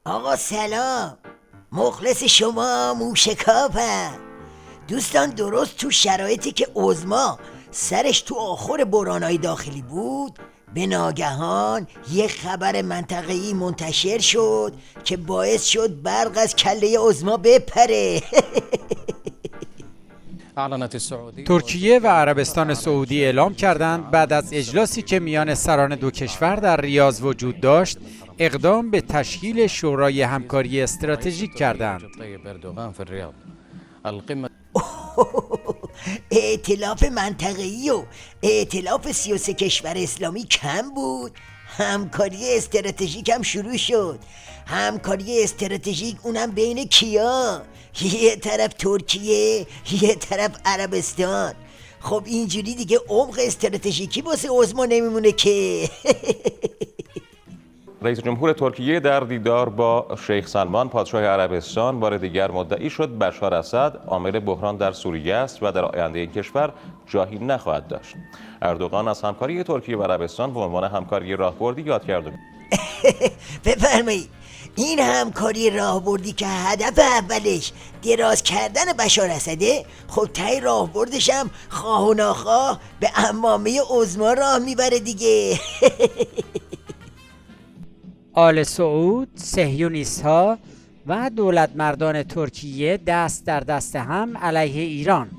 آقا سلام، مخلص شما موشکاپم. دوستان درست تو شرایطی که عظما سرش تو آخر برانای داخلی بود، به ناگهان یک خبر منطقه‌ای منتشر شد که باعث شد برق از کله عظما بپره. ترکیه و عربستان سعودی اعلام کردند بعد از اجلاسی که میان سران دو کشور در ریاض وجود داشت، اقدام به تشکیل شورای همکاری استراتژیک کردند. ائتلاف منطقه‌ای و ائتلاف 33 کشور اسلامی کم بود، همکاری استراتژیک هم شروع شد. همکاری استراتژیک اونم بین کیا؟ یه طرف ترکیه، یه طرف عربستان. خب اینجوری دیگه عمق استراتژیکی واسه عظما نمیمونه که. رئیس جمهور ترکیه در دیدار با شیخ سلمان پادشاه عربستان بار دیگر مدعی شد بشار اسد عامل بحران در سوریه است و در آینده این کشور جایی نخواهد داشت. اردوغان از همکاری ترکیه و عربستان به عنوان همکاری راهبردی یاد کرد. بفرمایید. این همکاری راهبردی که هدف اولش دراز کردن بشار اسده، خب تای راهبردش هم خواه و ناخواه به عمامه عظما راه میبره دیگه. آل سعود، صهیونیست‌ها و دولت مردان ترکیه دست در دست هم علیه ایران.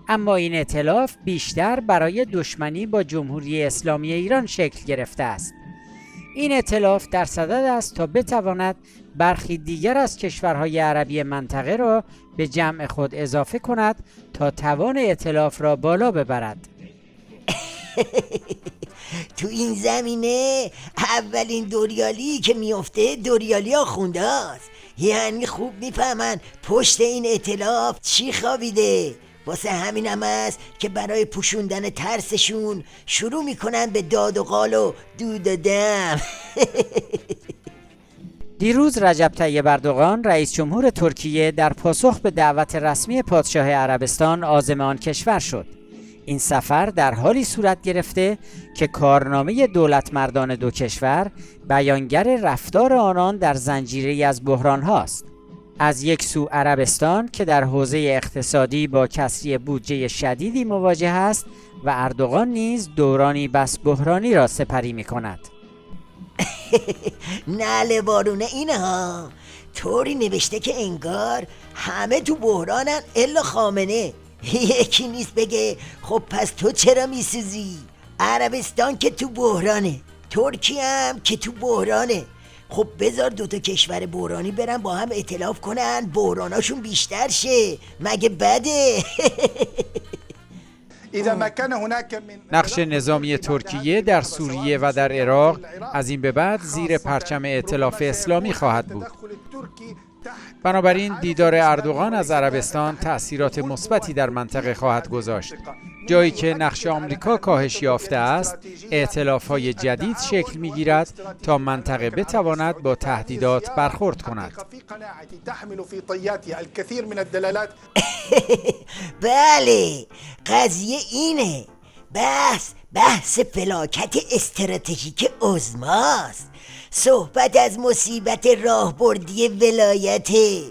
اما این ائتلاف بیشتر برای دشمنی با جمهوری اسلامی ایران شکل گرفته است. این ائتلاف در صدد است تا بتواند برخی دیگر از کشورهای عربی منطقه را به جمع خود اضافه کند تا توان ائتلاف را بالا ببرد. تو این زمینه اولین دوریالی که میفته دوریالی آخونده است. یعنی خوب میفهمن پشت این ائتلاف چی خوابیده. واسه همین هم است که برای پوشوندن ترسشون شروع میکنن به داد و قال و دود و دم. دیروز رجب طیب اردوغان رئیس جمهور ترکیه در پاسخ به دعوت رسمی پادشاه عربستان عازم آن کشور شد. این سفر در حالی صورت گرفته که کارنامه دولت مردان دو کشور بیانگر رفتار آنان در زنجیره‌ای از بحران هاست. از یک سو عربستان که در حوزه اقتصادی با کسری بودجه شدیدی مواجه است و اردوغان نیز دورانی بس بحرانی را سپری می کند. نله بارونه اینها طوری نوشته که انگار همه تو بحرانن الا خامنه. یکی نیست بگه خب پس تو چرا میسوزی؟ عربستان که تو بحرانه، ترکیه هم که تو بحرانه. خب بذار دوتا کشور بحرانی برن با هم ائتلاف کنن بحراناشون بیشتر شه، مگه بده؟ نقش نظامی ترکیه در سوریه و در عراق از این به بعد زیر پرچم ائتلاف اسلامی خواهد بود. بنابراین دیدار اردوغان از عربستان تأثیرات مثبتی در منطقه خواهد گذاشت. جایی که نقش آمریکا کاهش یافته است، ائتلاف‌های جدید شکل می‌گیرد تا منطقه بتواند با تهدیدات برخورد کند. بله، قضیه اینه. بحث فلاکت استراتژیک عظماست. صحبت از مصیبت راهبردی ولایته.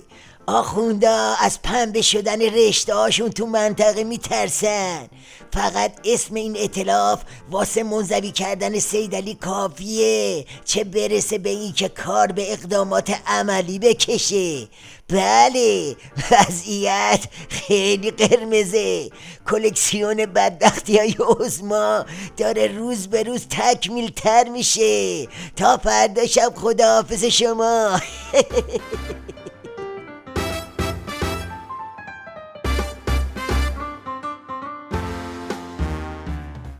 آخوندا از پنبه شدن رشته هاشون تو منطقه میترسن. فقط اسم این ائتلاف واسه منزوی کردن سیدعلی کافیه، چه برسه به این که کار به اقدامات عملی بکشه. بله، وضعیت خیلی قرمزه. کلکسیون بدبختی های عظما داره روز به روز تکمیل تر میشه. تا فردا شب خداحافظ شما.